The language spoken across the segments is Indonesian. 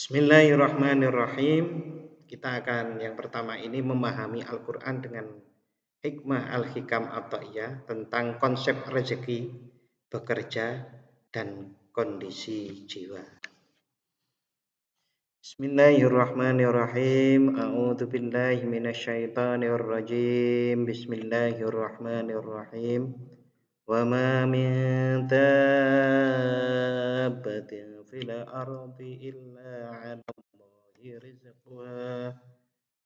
Bismillahirrahmanirrahim. Kita akan yang pertama ini memahami Al-Quran dengan hikmah al-hikam ata'iyah tentang konsep rezeki, bekerja, dan kondisi jiwa. Bismillahirrahmanirrahim. A'udzu billahi minasyaitonir rajim. Bismillahirrahmanirrahim. Wa ma min dabbatin fil ardi illa 'ala Allahi rizquha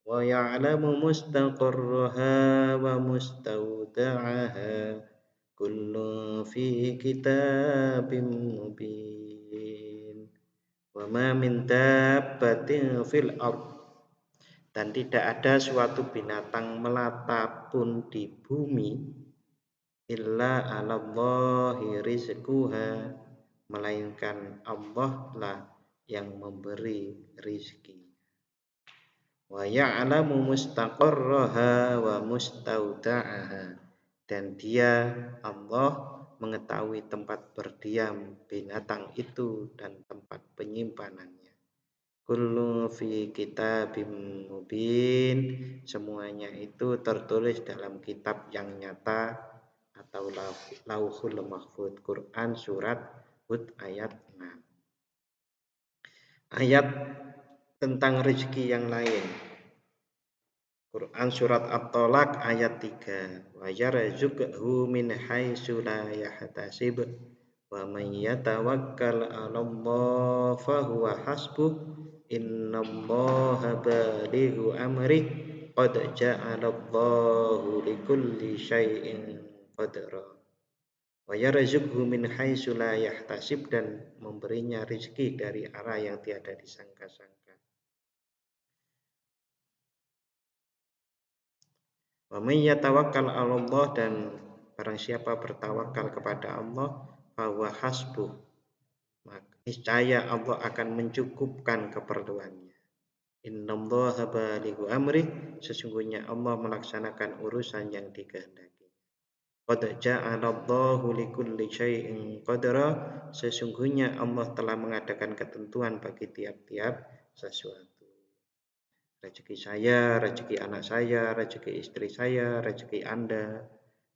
wa ya'lamu mustaqarraha wa mustawda'aha kullun fi kitabim mubin. Wa ma min dabbatin fil ard, dan tidak ada suatu binatang melata pun di bumi illa 'alallahi rizquha, melainkan Allah lah yang memberi rizki. Wa ya'lamu mustaqarraha wa mustawda'aha, dan dia Allah mengetahui tempat berdiam binatang itu dan tempat penyimpanannya. Kullu fi kitabim mubin, semuanya itu tertulis dalam kitab yang nyata atau Lauhul Mahfuz. Quran surat Hud ayat 6. Ayat tentang rezeki yang lain. Quran surat At-Tolak ayat 3. Wa yarzuqhu min haitsu la yahtasib wa man yatawakkal 'alallah fa huwa hasbuh innallaha balighu amri qad ja'alallahu likulli syai'in qadra. Wa yarzuqhu min haitsu la yahtasib, dan memberinya rezeki dari arah yang tiada disangka-sangka. Wa may yatawakkal 'alallah, dan barang siapa bertawakal kepada Allah, fa huwa hasbuh, maka niscaya Allah akan mencukupkan keperluannya. Innallaha balighu amri, sesungguhnya Allah melaksanakan urusan yang dikehendaki. Qad ja'alallahu likulli syai'in qadra, sesungguhnya Allah telah mengadakan ketentuan bagi tiap-tiap sesuatu. Rezeki saya, rezeki anak saya, rezeki istri saya, rezeki Anda,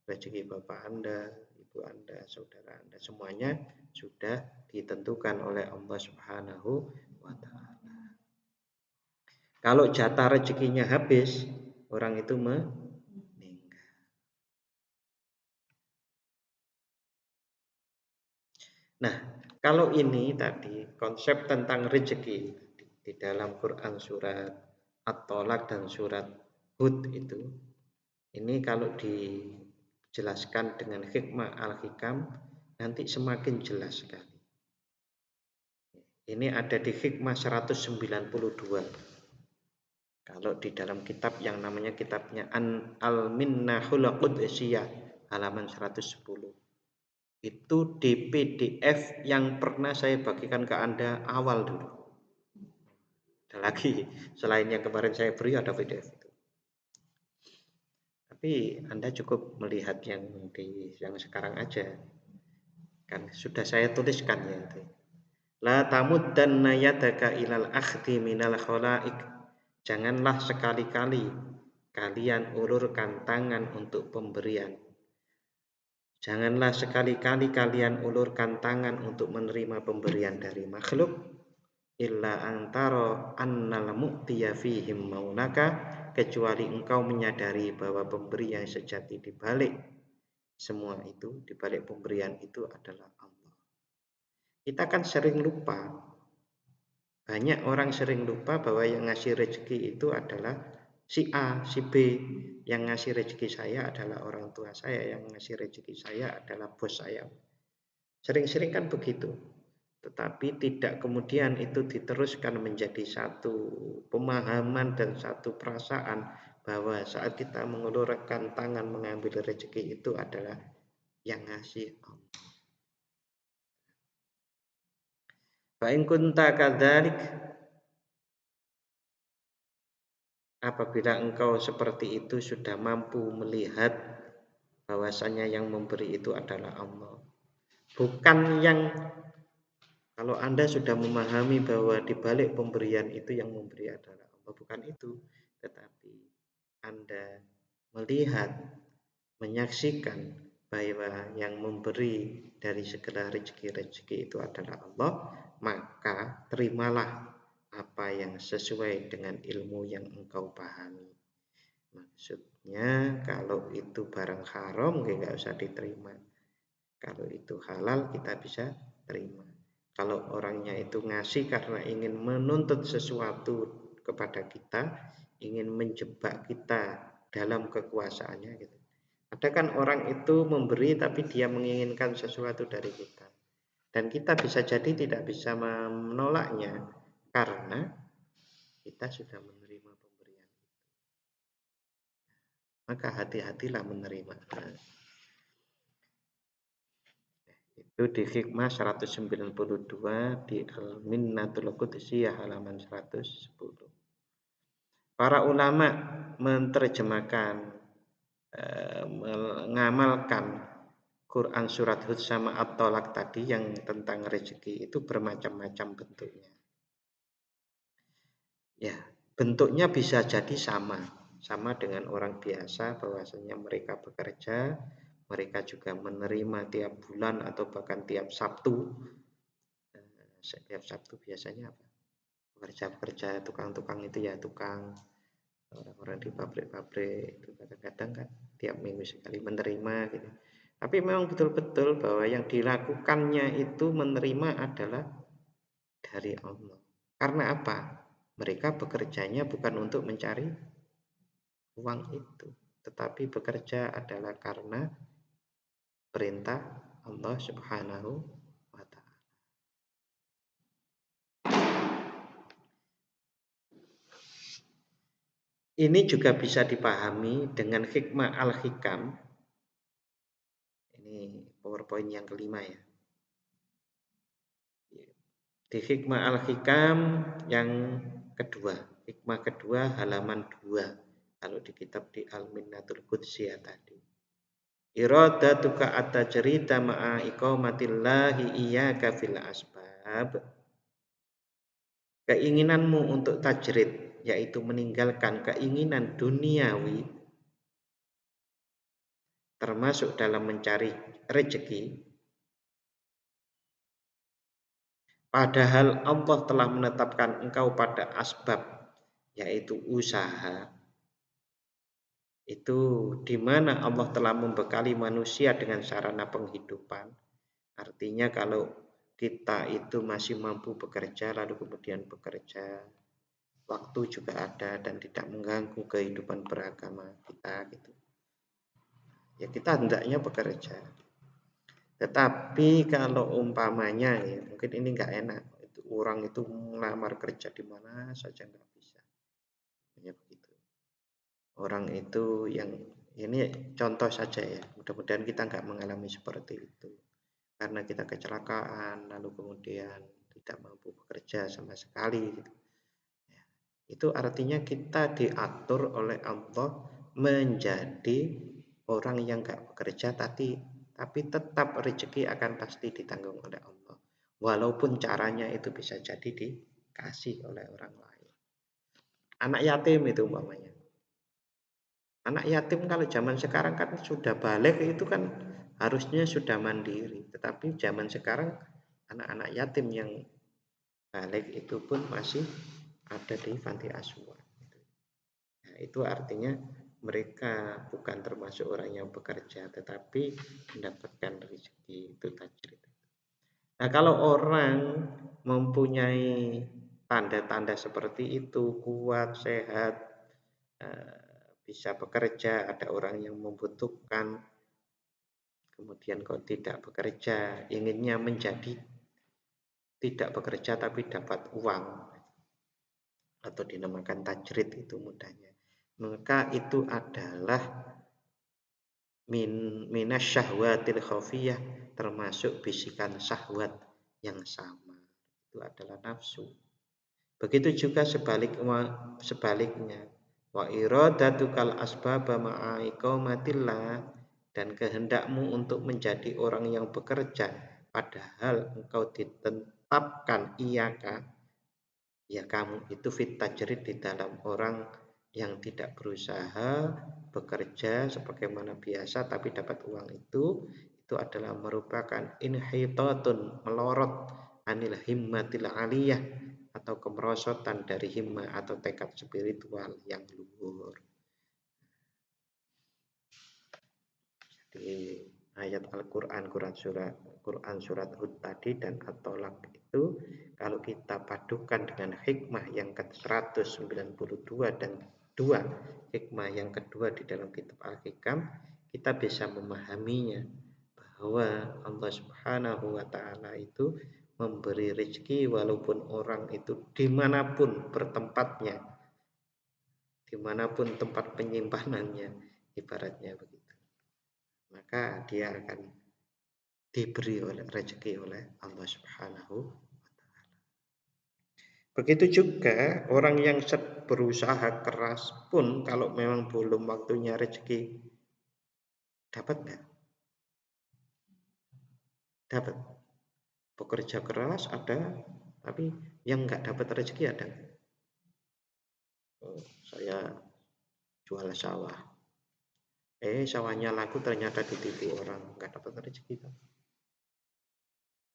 rezeki bapak Anda, ibu Anda, saudara Anda, semuanya sudah ditentukan oleh Allah Subhanahu wa ta'ala. Kalau jatah rezekinya habis, orang itu meninggal. Nah, kalau ini tadi konsep tentang rezeki di dalam Quran surat At-Tolak dan surat Hud itu, ini kalau dijelaskan dengan hikmah al-hikam nanti semakin jelas sekali. Ini ada di hikmah 192. Kalau di dalam kitab yang namanya kitabnya Al-Minnahul Qudsiyah halaman 110. Itu di PDF yang pernah saya bagikan ke Anda awal dulu. Ada lagi selain yang kemarin saya beri, ada PDF itu. Tapi Anda cukup melihat yang sekarang aja. Kan sudah saya tuliskan ya itu. La tamuddanna yadaka ilal akhdi minal khalaik. Janganlah sekali-kali kalian ulurkan tangan untuk pemberian. Janganlah sekali-kali kalian ulurkan tangan untuk menerima pemberian dari makhluk. Illa antara annal mu'tiya fihim maunaka, kecuali engkau menyadari bahwa pemberi yang sejati di balik semua itu, di balik pemberian itu adalah Allah. Kita kan sering lupa, banyak orang sering lupa bahwa yang ngasih rezeki itu adalah si A, si B. Yang ngasih rezeki saya adalah orang tua saya, yang ngasih rezeki saya adalah bos saya. Sering-sering kan begitu. Tetapi tidak kemudian itu diteruskan menjadi satu pemahaman dan satu perasaan bahwa saat kita mengulurkan tangan mengambil rezeki itu adalah yang ngasih Allah. Fa in kunta kadzalik, apabila engkau seperti itu sudah mampu melihat bahwasanya yang memberi itu adalah Allah, bukan yang Kalau Anda sudah memahami bahwa di balik pemberian itu yang memberi adalah Allah, bukan itu, tetapi Anda melihat, menyaksikan bahwa yang memberi dari segala rezeki-rezeki itu adalah Allah, maka terimalah apa yang sesuai dengan ilmu yang engkau pahami. Maksudnya kalau itu barang haram nggak usah diterima. Kalau itu halal kita bisa terima. Kalau orangnya itu ngasih karena ingin menuntut sesuatu kepada kita, ingin menjebak kita dalam kekuasaannya gitu. Ada kan orang itu memberi tapi dia menginginkan sesuatu dari kita. Dan kita bisa jadi tidak bisa menolaknya karena kita sudah menerima pemberian. Maka hati-hatilah menerima. Itu di hikmah 192 di Al-Minnatul Qudsiyah halaman 110. Para ulama menerjemahkan, mengamalkan Quran surat Hud sama At-Tolak tadi yang tentang rezeki itu bermacam-macam bentuknya. Ya, bentuknya bisa jadi sama dengan orang biasa, bahwasanya mereka bekerja, mereka juga menerima tiap bulan atau bahkan tiap Sabtu. Setiap Sabtu biasanya apa? Pekerja-pekerja tukang-tukang itu ya tukang, orang-orang di pabrik-pabrik itu kadang-kadang kan tiap minggu sekali menerima gitu. Tapi memang betul-betul bahwa yang dilakukannya itu menerima adalah dari Allah. Karena apa? Mereka bekerjanya bukan untuk mencari uang itu, tetapi bekerja adalah karena perintah Allah Subhanahu wa Ta'ala. Ini juga bisa dipahami dengan hikmah al-hikam. Ini PowerPoint yang kelima ya. Di hikmah al-hikam yang kedua, hikmah kedua halaman 2 kalau di kitab di Al-Minnatul Qudsiyah tadi. Iradatuka at-tajrida ma'a iqamatillahi iyyaka fil asbab. Keinginanmu untuk tajrid, yaitu meninggalkan keinginan duniawi termasuk dalam mencari rezeki, padahal Allah telah menetapkan engkau pada asbab, yaitu usaha. Itu di mana Allah telah membekali manusia dengan sarana penghidupan. Artinya kalau kita itu masih mampu bekerja, lalu kemudian bekerja, waktu juga ada dan tidak mengganggu kehidupan beragama kita gitu. Ya kita hendaknya bekerja. Tetapi kalau umpamanya ya mungkin ini nggak enak, itu orang itu melamar kerja di mana saja nggak bisa. Ya begitu. Orang itu yang ini contoh saja ya, mudah-mudahan kita nggak mengalami seperti itu. Karena kita kecelakaan, lalu kemudian tidak mampu bekerja sama sekali gitu. Ya, itu artinya kita diatur oleh Allah menjadi orang yang nggak bekerja tapi tetap rezeki akan pasti ditanggung oleh Allah. Walaupun caranya itu bisa jadi dikasih oleh orang lain. Anak yatim itu umpamanya. Anak yatim kalau zaman sekarang kan sudah balik itu kan harusnya sudah mandiri. Tetapi zaman sekarang anak-anak yatim yang balik itu pun masih ada di panti asuhan. Nah, itu artinya mereka bukan termasuk orang yang bekerja, tetapi mendapatkan rezeki itu tajrid. Nah, kalau orang mempunyai tanda-tanda seperti itu, kuat, sehat, bisa bekerja, ada orang yang membutuhkan, kemudian kok tidak bekerja, inginnya menjadi tidak bekerja tapi dapat uang, atau dinamakan tajrid itu mudahnya. Maka itu adalah minasyahwatil khafiyah, termasuk bisikan syahwat yang sama. Itu adalah nafsu. Begitu juga sebaliknya. Wa iradatukal asbaba ma'a iqamatillah, dan kehendakmu untuk menjadi orang yang bekerja padahal engkau menetapkan iyaka, ya kamu itu fit tajrid di dalam orang yang tidak berusaha bekerja sebagaimana biasa tapi dapat uang itu adalah merupakan inhitatun, melorot anil himmatil aliyah atau kemerosotan dari himmah atau tekad spiritual yang luhur. Di ayat Al-Quran, Quran surat Hud tadi dan At-Tolak itu, kalau kita padukan dengan hikmah yang ke-192 dan 2 hikmah yang kedua di dalam kitab Al-Hikam, kita bisa memahaminya bahwa Allah Subhanahu wa Ta'ala itu memberi rezeki walaupun orang itu dimanapun bertempatnya, dimanapun tempat penyimpanannya, ibaratnya begitu, maka dia akan diberi rezeki oleh Allah Subhanahu wa Ta'ala. Begitu juga orang yang berusaha keras pun kalau memang belum waktunya rezeki, dapat nggak? Dapat. Bekerja keras ada, tapi yang nggak dapat rezeki ada. Oh, saya jual sawah. Sawahnya laku ternyata ditipu orang, nggak dapat rezeki.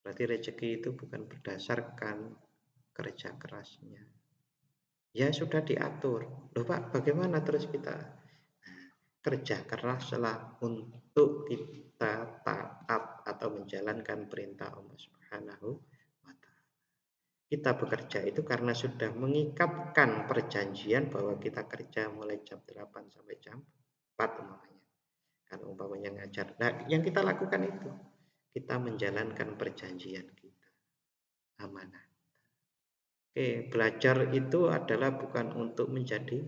Berarti rezeki itu bukan berdasarkan kerja kerasnya. Ya sudah diatur. Loh Pak, bagaimana terus kita? Kerja keraslah untuk kita taat atau menjalankan perintah Allah Subhanahu wa Ta'ala. Kita bekerja itu karena sudah mengikatkan perjanjian bahwa kita kerja mulai jam 8 sampai jam 4 umpamanya. Kalau umpamanya ngajar. Nah, yang kita lakukan itu kita menjalankan perjanjian kita. Amanah. Belajar itu adalah bukan untuk menjadi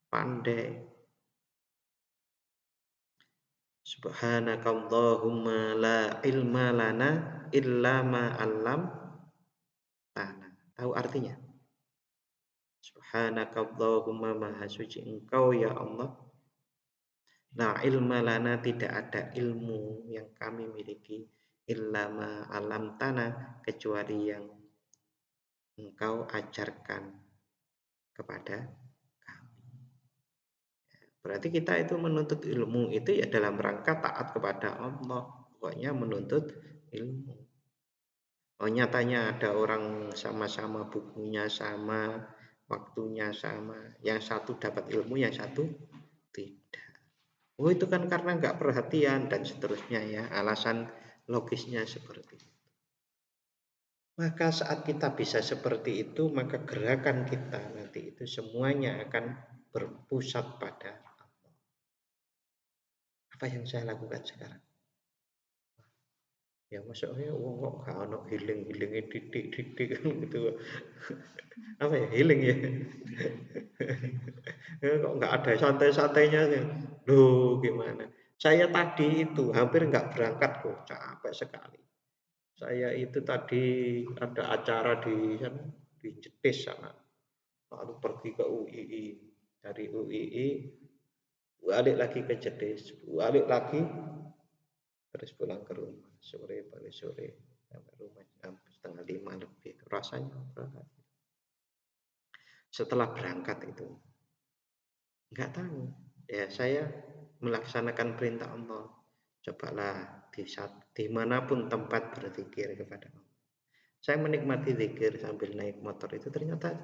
pandai. Subhanakallahumma la ilma lana illa ma 'allamtana. Tahu artinya? Subhanakallahumma, maha suci Engkau ya Allah. La ilma lana, tidak ada ilmu yang kami miliki illa ma 'allamtana, kecuali yang Engkau ajarkan kepada kami. Berarti kita itu menuntut ilmu itu ya dalam rangka taat kepada Allah. Pokoknya menuntut ilmu. Oh, nyatanya ada orang sama-sama bukunya sama, waktunya sama. Yang satu dapat ilmu, yang satu tidak. Oh, itu kan karena nggak perhatian dan seterusnya ya. Alasan logisnya seperti itu. Maka saat kita bisa seperti itu, maka gerakan kita nanti itu semuanya akan berpusat pada Allah. Apa yang saya lakukan sekarang? Ya maksudnya wong kok gak ono healing-healingnya didik-didik kan gitu. Apa ya healing ya? Kok nggak ada santai-santainya sih? Loh gimana? Saya tadi itu hampir nggak berangkat kok, capek sekali. Saya itu tadi ada acara di sana, di Jetis sana. Lalu pergi ke UII, dari UII balik lagi ke Jetis, balik lagi terus pulang ke rumah sore, balik sore sampai rumah jam 4:30 lebih. Rasanya berat. Setelah berangkat itu nggak tahu, ya saya melaksanakan perintah Allah. Cobalah dimanapun tempat berzikir kepada Allah. Saya menikmati zikir sambil naik motor itu, ternyata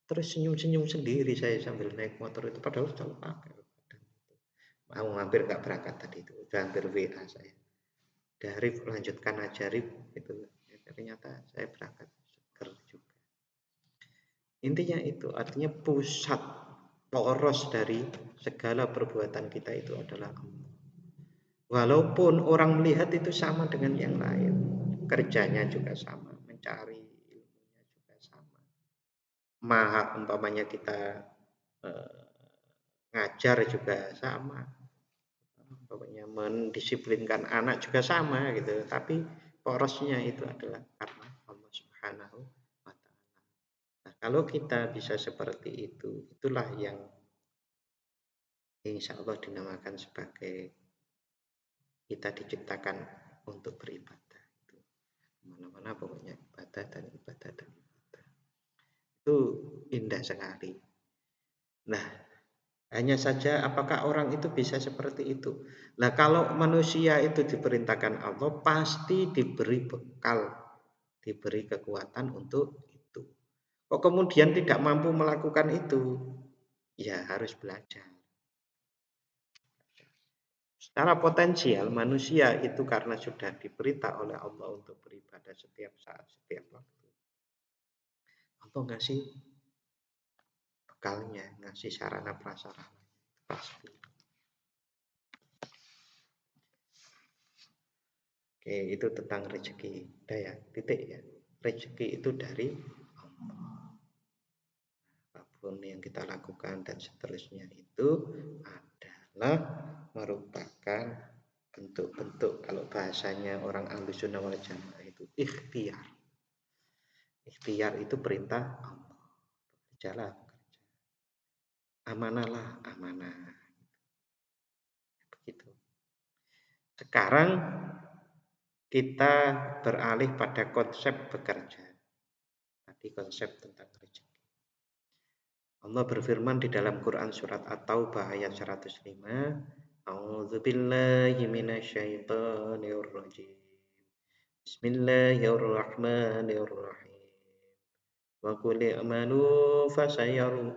terus senyum-senyum sendiri saya sambil naik motor itu, padahal sudah pakai. Mau hampir nggak berangkat tadi itu, udah hampir WA saya. Dari lanjutkan aja Rif itu. Ya, ternyata saya berangkat seger juga. Intinya itu, artinya pusat poros dari segala perbuatan kita itu adalah Allah. Walaupun orang melihat itu sama dengan yang lain, kerjanya juga sama, mencari ilmunya juga sama. Maha umpamanya kita ngajar juga sama, umpamanya mendisiplinkan anak juga sama gitu. Tapi porosnya itu adalah karena Allah Subhanahu wa Ta'ala. Nah, kalau kita bisa seperti itu, itulah yang insya Allah dinamakan sebagai kita diciptakan untuk beribadah. Mana-mana pokoknya ibadah dan ibadah dan ibadah. Itu indah sekali. Nah, hanya saja apakah orang itu bisa seperti itu? Nah, kalau manusia itu diperintahkan Allah, pasti diberi bekal, diberi kekuatan untuk itu. Kok kemudian tidak mampu melakukan itu? Ya harus belajar. Secara potensial manusia itu karena sudah diperintah oleh Allah untuk beribadah setiap saat, setiap waktu. Allah ngasih bekalnya, ngasih sarana prasarana. Pasti. Oke, itu tentang rezeki. Udah ya, titik ya. Rezeki itu dari Allah. Apapun yang kita lakukan dan seterusnya itu adalah merupakan bentuk-bentuk, kalau bahasanya orang Ahlus Sunnah wal Jamaah itu ikhtiar. Ikhtiar itu perintah Allah. Bekerjalah, bekerja. Amanahlah, amanah. Begitu. Sekarang kita beralih pada konsep bekerja. Tadi konsep tentang rezeki. Allah berfirman di dalam Quran surat At-Taubah ayat 105, A'udzubillahi minasyaitonir rajim. Bismillahirrahmanirrahim. Wa qul i'malu fasayarun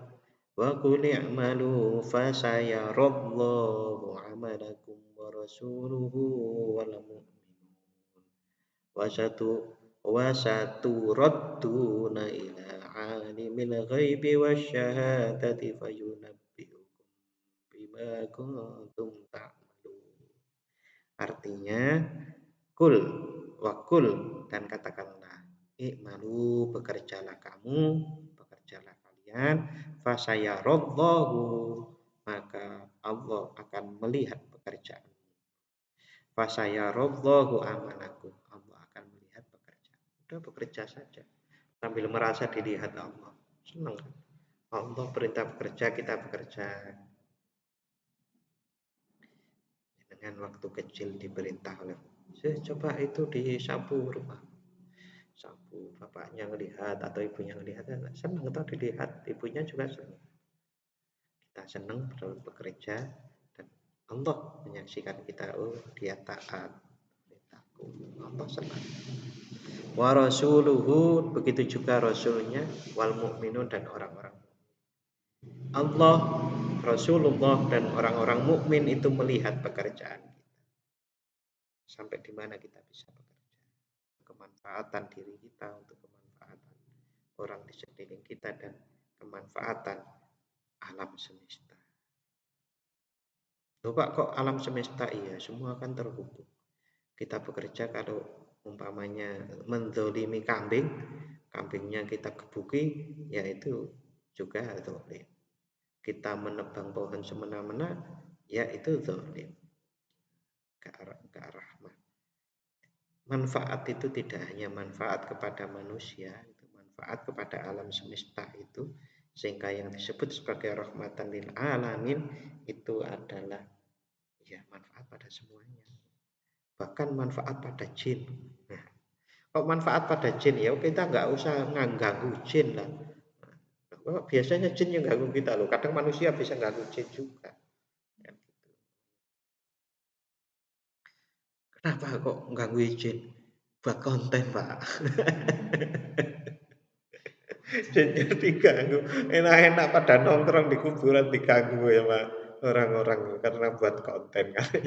wa qul i'malu fasayarallahu 'amalakum wa rasuluhu wal mu'minun wa saturadduna ila 'alimil ghaibi wasyahadati fayunabbi'ukum bima kuntum ta'malun. Artinya kul wakul dan katakanlah ikmalu bekerjalah kamu, bekerjalah kalian, fasayarallahu maka Allah akan melihat pekerjaan. Fasayarallahu amalakum Allah akan melihat pekerjaan. Udah bekerja saja sambil merasa dilihat Allah. Senang. Allah perintah bekerja, kita bekerja. Dengan waktu kecil diperintah oleh coba itu disapu rumah. Sapu bapaknya ngelihat atau ibunya ngelihat, senang atau dilihat, ibunya juga senang. Kita senang dalam bekerja dan Allah menyaksikan kita, oh dia taat perintahku. Allah senang. Wa rasuluhu, begitu juga rasulnya, wal mu'minun dan orang-orang. Allah, Rasulullah dan orang-orang mukmin itu melihat pekerjaan kita. Sampai di mana kita bisa bekerja. Kemanfaatan diri kita untuk kemanfaatan orang di sekeliling kita dan kemanfaatan alam semesta. Loh Pak, kok alam semesta? Iya, semua akan terhubung. Kita bekerja kalau umpamanya menzolimi kambing, kambingnya kita gebuki, yaitu juga zalim. Kita menebang pohon semena-mena, yaitu zalim. Ke arah manfaat itu tidak hanya manfaat kepada manusia, itu manfaat kepada alam semesta itu, sehingga yang disebut sebagai rahmatan lil alamin itu adalah ya manfaat pada semuanya, bahkan manfaat pada jin. Nah, kalau manfaat pada jin ya kita nggak usah nganggu jin lah. Nah, biasanya jin yang ganggu kita loh, kadang manusia bisa ganggu jin juga. Ya, gitu. Kenapa kok ganggu jin? Buat konten Pak. Jinnya diganggu, enak-enak pada nongkrong di kuburan diganggu ya Pak orang-orang karena buat konten kali.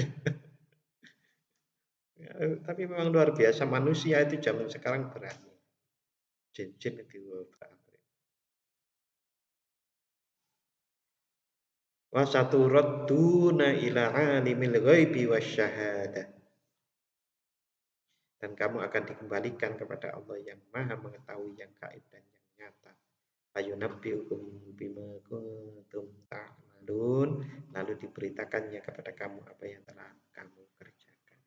Ya, tapi memang luar biasa manusia itu zaman sekarang berani. Jin-jin itu berani. Wa saturadduna ila alimil ghaibi wasyahadah. Dan kamu akan dikembalikan kepada Allah yang Maha mengetahui yang gaib dan yang nyata. Ayunabbiukum bima kuntum ta'malun, lalu diberitakannya kepada kamu apa yang telah kamu kerjakan.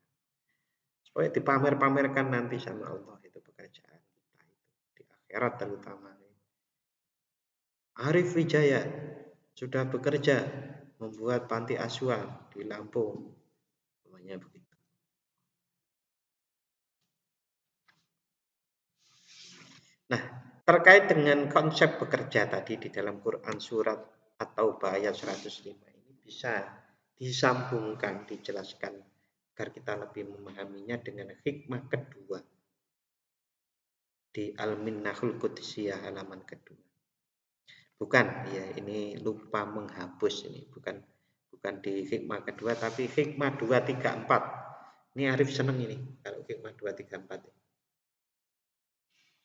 Supaya dipamer-pamerkan nanti sama Allah itu pekerjaan kita itu di akhirat terutama. Arif Wijaya sudah bekerja membuat panti asuhan di Lampung, namanya begitu. Nah, terkait dengan konsep bekerja tadi di dalam Quran surat atau ayat 105 ini bisa disambungkan, dijelaskan agar kita lebih memahaminya dengan hikmah kedua di Al-Minnahul Qudsiyah halaman kedua. Bukan, ya ini lupa menghapus ini, bukan di hikmah kedua tapi hikmah 234. Ini Arif seneng ini kalau hikmah 234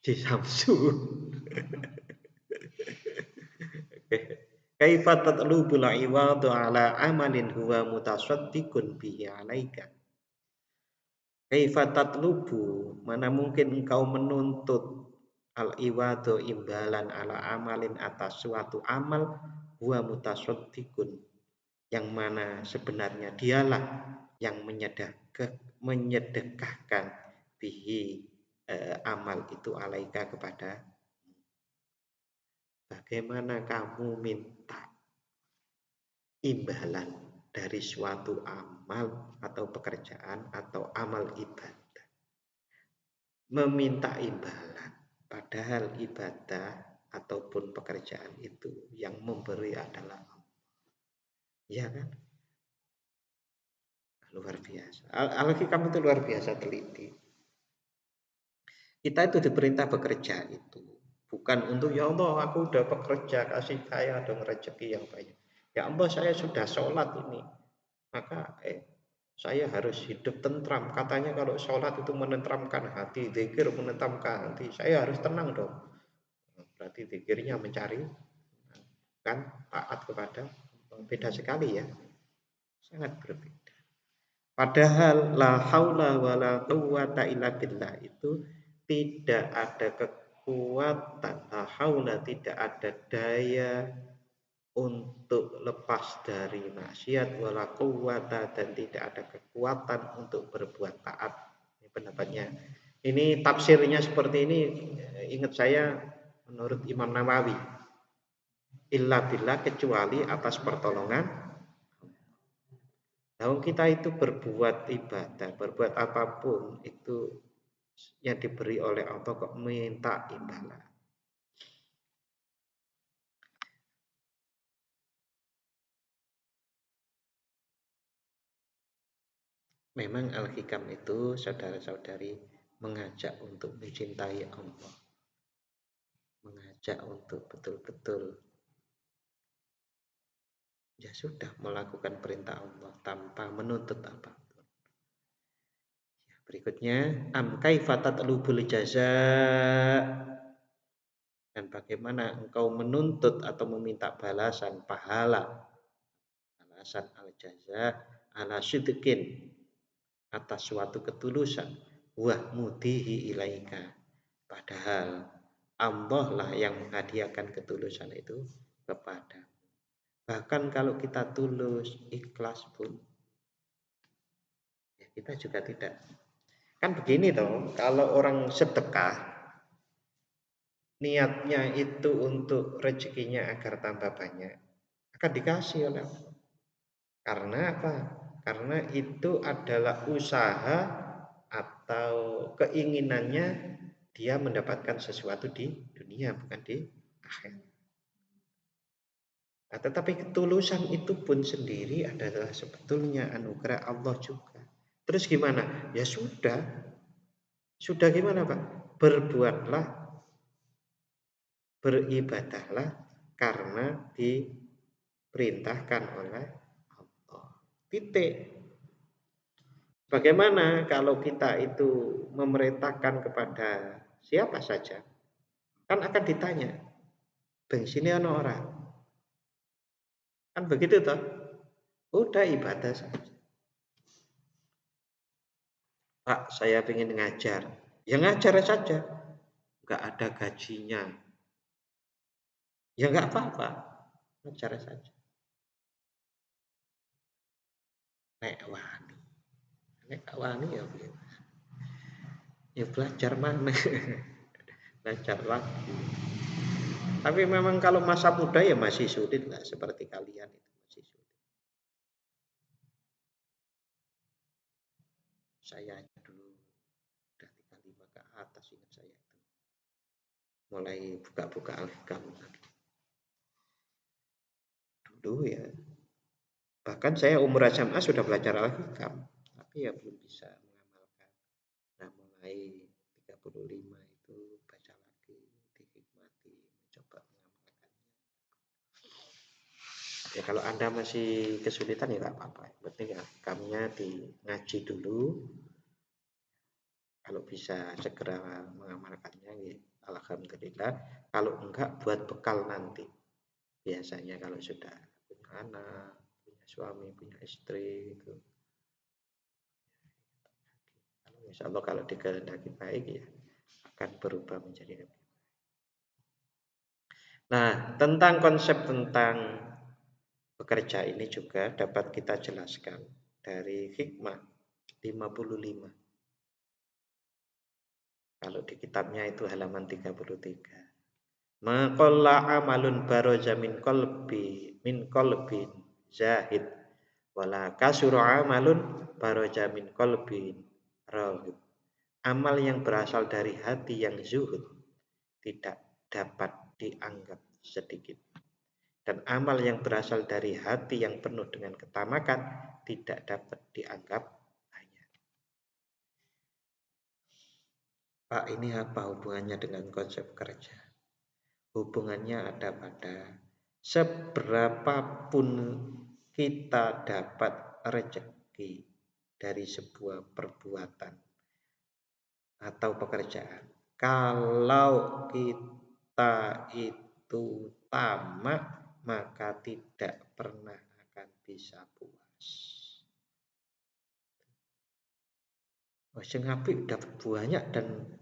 di Samsu. Kaifa tatlubul iwadu ala amalin huwa mutasaddiqun bihi alaika. Kaifa tatlubu, mana mungkin engkau menuntut al-iwadu imbalan ala amalin atas suatu amal huwa mutasaddiqun, yang mana sebenarnya dialah yang menyedekahkan bihi amal itu alaika kepada. Bagaimana kamu minta imbalan dari suatu amal atau pekerjaan atau amal ibadah, meminta imbalan padahal ibadah ataupun pekerjaan itu yang memberi adalah Allah, ya kan? Luar biasa. Al-Hikam itu luar biasa teliti. Kita itu diperintah bekerja itu bukan untuk ya Allah aku udah bekerja kasih saya dong rezeki yang banyak. Ya Allah saya sudah sholat ini maka saya harus hidup tentram. Katanya kalau sholat itu menentramkan hati, zikir menentramkan hati. Saya harus tenang dong. Berarti zikirnya mencari kan taat kepada beda sekali ya, sangat berbeda. Padahal la haula wala quwwata illa billah itu tidak ada kekuatan, la haula tidak ada daya untuk lepas dari maksiat wala quwwata dan tidak ada kekuatan untuk berbuat taat. Ini pendapatnya. Ini tafsirnya seperti ini, ingat saya menurut Imam Nawawi. Illa billah, kecuali atas pertolongan. Nah, kita itu berbuat ibadah, berbuat apapun itu yang diberi oleh Allah kok minta imbalan. Memang Al-Hikam itu saudara-saudari mengajak untuk mencintai Allah, mengajak untuk betul-betul ya sudah melakukan perintah Allah tanpa menuntut apapun. Ya, berikutnya am kaifa tatlubul jaza, dan bagaimana engkau menuntut atau meminta balasan pahala, balasan al-jaza ala sidqin, atas suatu ketulusan, wah mudihi ilaika, padahal Allah lah yang menghadiahkan ketulusan itu kepada. Bahkan kalau kita tulus, ikhlas pun, ya kita juga tidak. Kan begini toh, kalau orang sedekah, niatnya itu untuk rezekinya agar tambah banyak, akan dikasih oleh Allah. Karena apa? Karena itu adalah usaha atau keinginannya dia mendapatkan sesuatu di dunia, bukan di akhirat. Nah, tetapi ketulusan itu pun sendiri adalah sebetulnya anugerah Allah juga. Terus gimana? Ya sudah gimana Pak? Berbuatlah, beribadahlah karena diperintahkan oleh Allah. Titik. Bagaimana kalau kita itu memerintahkan kepada siapa saja? Kan akan ditanya, bensinnya ono orang. Kan begitu toh? Udah ibadah saja. Pak, saya ingin ngajar. Ya ngajar saja. Enggak ada gajinya. Ya enggak apa-apa. Ngajar saja. Nek wani. Nek wani ya ya belajar mana? Belajar lagi. Tapi memang kalau masa muda ya masih sulit lah seperti kalian itu masih sulit. Saya dulu udah 35 ke atas ingat saya itu. mulai buka-buka Al-Hikam dulu ya. Bahkan saya umur SMA sudah belajar Al-Hikam, tapi ya belum bisa mengamalkan. Nah, mulai 35 itu baca lagi, dihikmati, mencoba mengamalkan. Ya kalau Anda masih kesulitan ya nggak apa-apa. Yang penting Al-Hikamnya di ngaji dulu. Kalau bisa segera mengamalkannya, ya alhamdulillah. Kalau enggak, buat bekal nanti. Biasanya kalau sudah punya anak, punya suami, punya istri, itu. Insya Allah kalau dikehendaki baik ya akan berubah menjadi lebih. Nah, tentang konsep tentang bekerja ini juga dapat kita jelaskan dari hikmah 55. Kalau di kitabnya itu halaman 33. Maqalla amalun baraja min qalbin zahid wala kasura amalun baraja min qalbin raghib. Amal yang berasal dari hati yang zuhud tidak dapat dianggap sedikit. Dan amal yang berasal dari hati yang penuh dengan ketamakan tidak dapat dianggap banyak. Pak, ini apa hubungannya dengan konsep kerja? Hubungannya ada pada seberapapun kita dapat rezeki dari sebuah perbuatan atau pekerjaan. Kalau kita itu tamak, maka tidak pernah akan bisa puas. Sing apik dapat banyak dan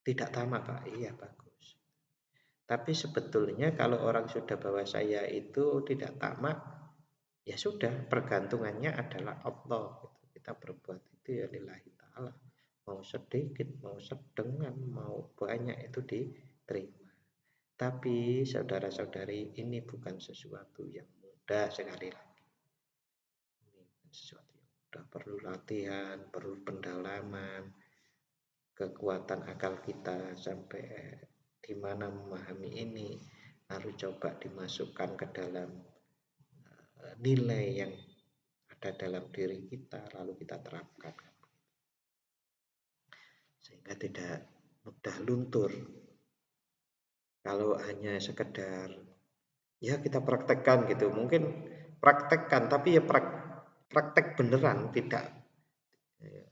tidak tamak, Pak. Iya, bagus. Tapi sebetulnya kalau orang sudah bahwa saya itu tidak tamak, ya sudah, pergantungannya adalah Allah. Kita berbuat itu ya lillahi ta'ala. Mau sedikit, mau sedengan, mau banyak itu diterima. Tapi saudara-saudari, ini bukan sesuatu yang mudah sekali lagi. Ini bukan sesuatu yang mudah, perlu latihan, perlu pendalaman, kekuatan akal kita sampai di mana memahami ini harus coba dimasukkan ke dalam nilai yang ada dalam diri kita lalu kita terapkan sehingga tidak mudah luntur. Kalau hanya sekedar ya kita praktekkan gitu, mungkin praktekkan tapi ya praktek beneran, tidak ya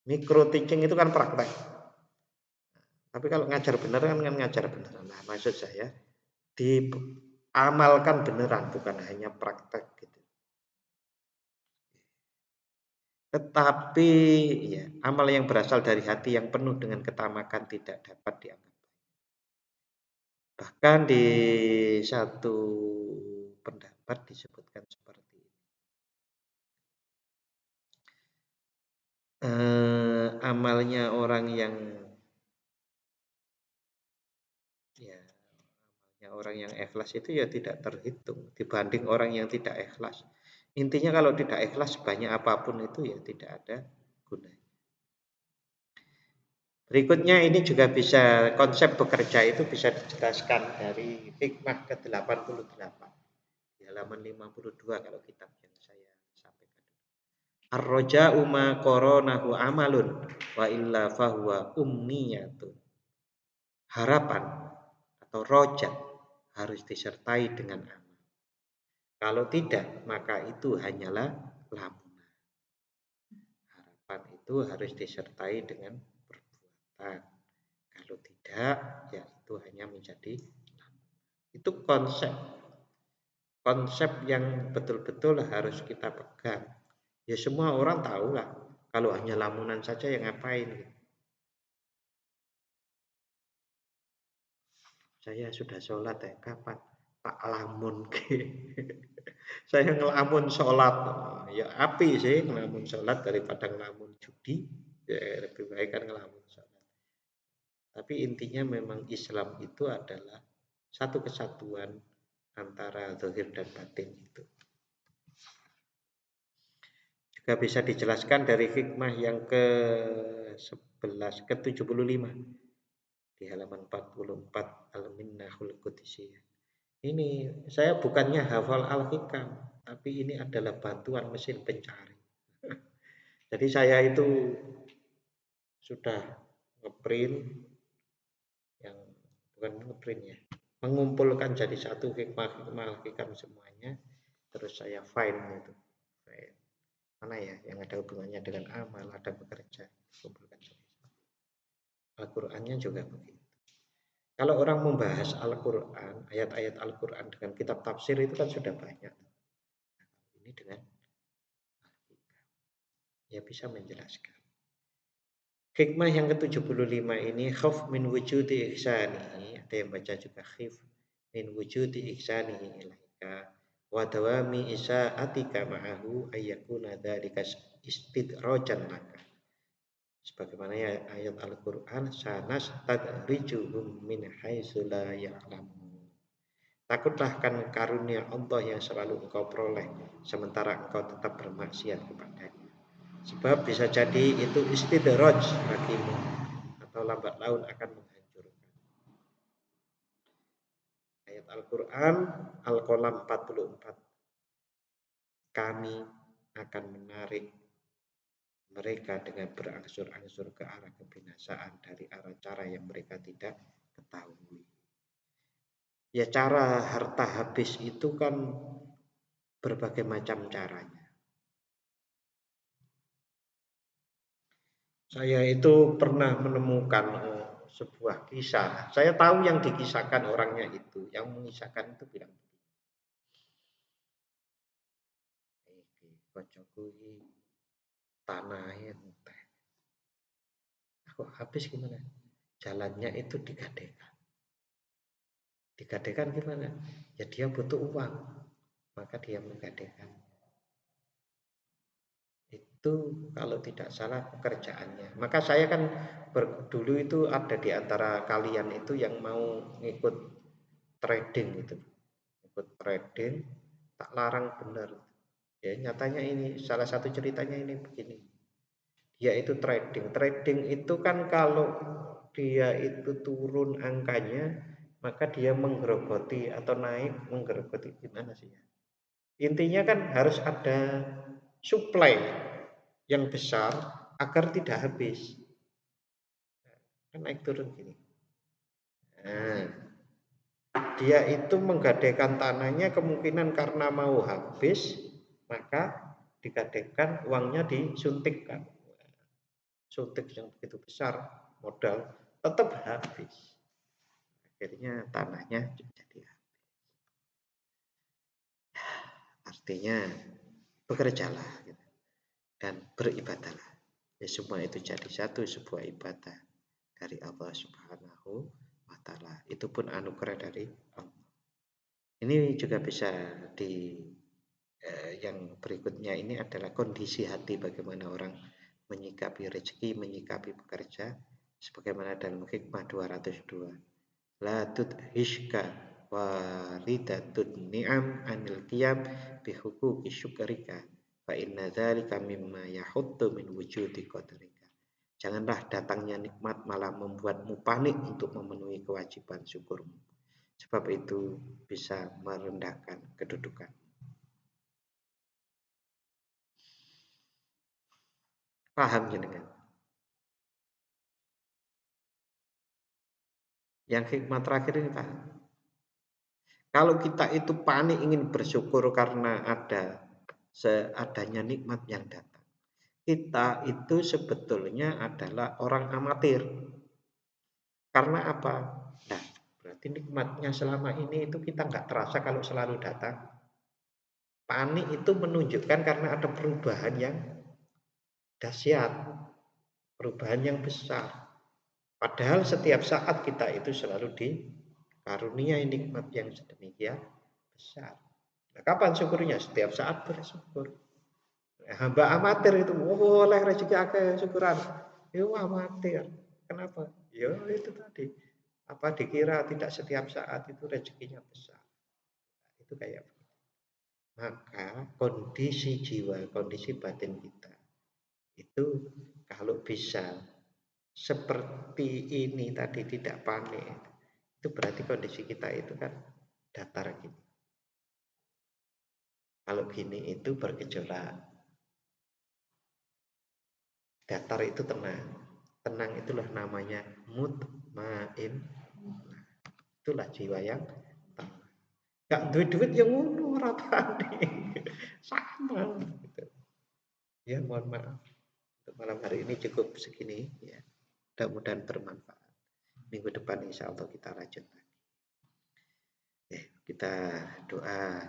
micro teaching itu kan praktek. Tapi kalau ngajar beneran kan ngajar beneran. Nah, maksud saya diamalkan beneran, bukan hanya praktek gitu. Tetapi ya, amal yang berasal dari hati yang penuh dengan ketamakan tidak dapat dianggap. Bahkan di satu pendapat disebutkan seperti ini. Amalnya orang yang ya orang yang ikhlas itu ya tidak terhitung dibanding orang yang tidak ikhlas. Intinya kalau tidak ikhlas banyak apapun itu ya tidak ada gunanya. Berikutnya ini juga bisa konsep bekerja itu bisa dijelaskan dari hikmah ke-88 di halaman 52 kalau kitab yang saya sampaikan. Ar-raja'u ma qoronahu amalun wa illa fahuwa umniyatun. Harapan atau roja harus disertai dengan amal. Kalau tidak, maka itu hanyalah lamunan. Harapan itu harus disertai dengan perbuatan. Kalau tidak, ya itu hanya menjadi lamunan. Itu konsep. Konsep yang betul-betul harus kita pegang. Ya semua orang tahu lah. Kalau hanya lamunan saja yang ngapain gitu. Saya sudah sholat ya, kapan? Pak lamun. Saya ngelamun sholat. Ya api sih ngelamun sholat daripada ngelamun judi. Ya lebih baik kan ngelamun sholat. Tapi intinya memang Islam itu adalah satu kesatuan antara zahir dan batin itu. Juga bisa dijelaskan dari hikmah yang ke-11, ke-75. di halaman 44 Al-Minnahul Qudusiyah. Ini saya bukannya hafal Al-Hikam, tapi ini adalah bantuan mesin pencari. Jadi saya itu sudah ngeprint yang bukan ngeprint ya, mengumpulkan jadi satu hikmah-hikmah Al-Hikam semuanya, terus saya find itu. Find. Mana ya yang ada hubungannya dengan amal, ada bekerja, kumpulkan. Al-Qur'annya juga begitu. Kalau orang membahas Al-Qur'an, ayat-ayat Al-Qur'an dengan kitab tafsir itu kan sudah banyak. Ini dengan ya bisa menjelaskan. Hikmah yang ke-75 ini khauf min wujudi ihsanihi, ada yang baca juga khif min wujudi ihsanihi ilaika wa dawami isaatika ma'ahu ayyakuna dzalika istidrajan laka. Sebagaimana ayat Al-Qur'an sanas tadrijuhum min haitsu la ya'lamun. Takutlah kan karunia Allah yang selalu engkau peroleh sementara engkau tetap bermaksiat kepadanya. Sebab bisa jadi itu istidraj bagimu atau lambat laun akan menghancurkan. Ayat Al-Qur'an Al-Qalam 44. Kami akan menarik mereka dengan berangsur-angsur ke arah kebinasaan dari arah cara yang mereka tidak ketahui. Ya cara harta habis itu kan berbagai macam caranya. Saya itu pernah menemukan sebuah kisah. Saya tahu yang dikisahkan orangnya itu, yang mengisahkan itu bilang begini. Kocokku ini tanahnya entah. Aku habis gimana? Jalannya itu digadekan. Digadekan gimana? Ya dia butuh uang, maka dia menggadekan. Itu kalau tidak salah pekerjaannya. Maka saya kan dulu itu ada di antara kalian itu yang mau ngikut trading gitu. Ikut trading, tak larang benar. Ya nyatanya ini salah satu ceritanya ini begini. Dia itu trading. Trading itu kan kalau dia itu turun angkanya, maka dia menggerogoti atau naik menggerogoti gimana sih ya? Intinya kan harus ada supply yang besar agar tidak habis. Kan naik turun gini. Nah, dia itu menggadaikan tanahnya kemungkinan karena mau habis, maka digadaikan uangnya disuntikkan. Suntik yang begitu besar modal tetap habis. Akhirnya tanahnya jadi habis. Artinya bekerjalah gitu, dan beribadahlah. Ya semua itu jadi satu sebuah ibadah dari Allah Subhanahu wa taala. Itu pun anugerah dari Allah. Ini juga bisa yang berikutnya ini adalah kondisi hati bagaimana orang menyikapi rezeki, menyikapi pekerja sebagaimana dalam hikmah 202. La tudhishka waridatun ni'am anil qiyam bihuquqi syukrika fa inna dzalika mimma yahuttu min wujudi qadarika. Janganlah datangnya nikmat malah membuatmu panik untuk memenuhi kewajiban syukurmu. Sebab itu bisa merendahkan kedudukan. Paham jenengan? Yang hikmah terakhir ini paham? Kalau kita itu panik ingin bersyukur karena ada seadanya nikmat yang datang. Kita itu sebetulnya adalah orang amatir. Karena apa? Nah, berarti nikmatnya selama ini itu kita nggak terasa kalau selalu datang. Panik itu menunjukkan karena ada perubahan yang dahsyat, perubahan yang besar. Padahal setiap saat kita itu selalu dikaruniai nikmat yang sedemikian besar. Nah, kapan syukurnya? Setiap saat bersyukur. Nah, hamba amatir itu, oleh rezeki akeh syukuran. Yo amatir. Kenapa? Ya itu tadi. Apa dikira tidak setiap saat itu rezekinya besar. Itu kayak begitu. Maka kondisi jiwa, kondisi batin kita itu kalau bisa seperti ini tadi tidak panik, itu berarti kondisi kita itu kan datar gini. Kalau gini itu bergejolak. Datar itu tenang. Tenang itulah namanya mutmain. Itulah jiwa yang tenang. Gak duit-duit yang ngono ora panik. Sama gitu. Ya mohon maaf. Untuk malam hari ini cukup segini ya. Mudah-mudahan bermanfaat. Minggu depan insya Allah kita lanjut lagi. Kita doa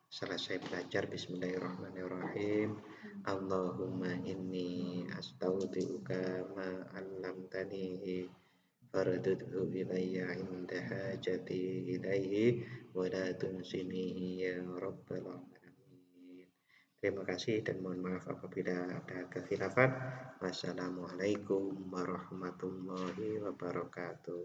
selesai belajar. Bismillahirrahmanirrahim. Allahumma inni astaudiuka ma 'allamtani faradudhu ilayya inda hajati ilaihi wa la tunsini ya rabbal alamin. Terima kasih dan mohon maaf apabila ada kekhilafan. Wassalamualaikum warahmatullahi wabarakatuh.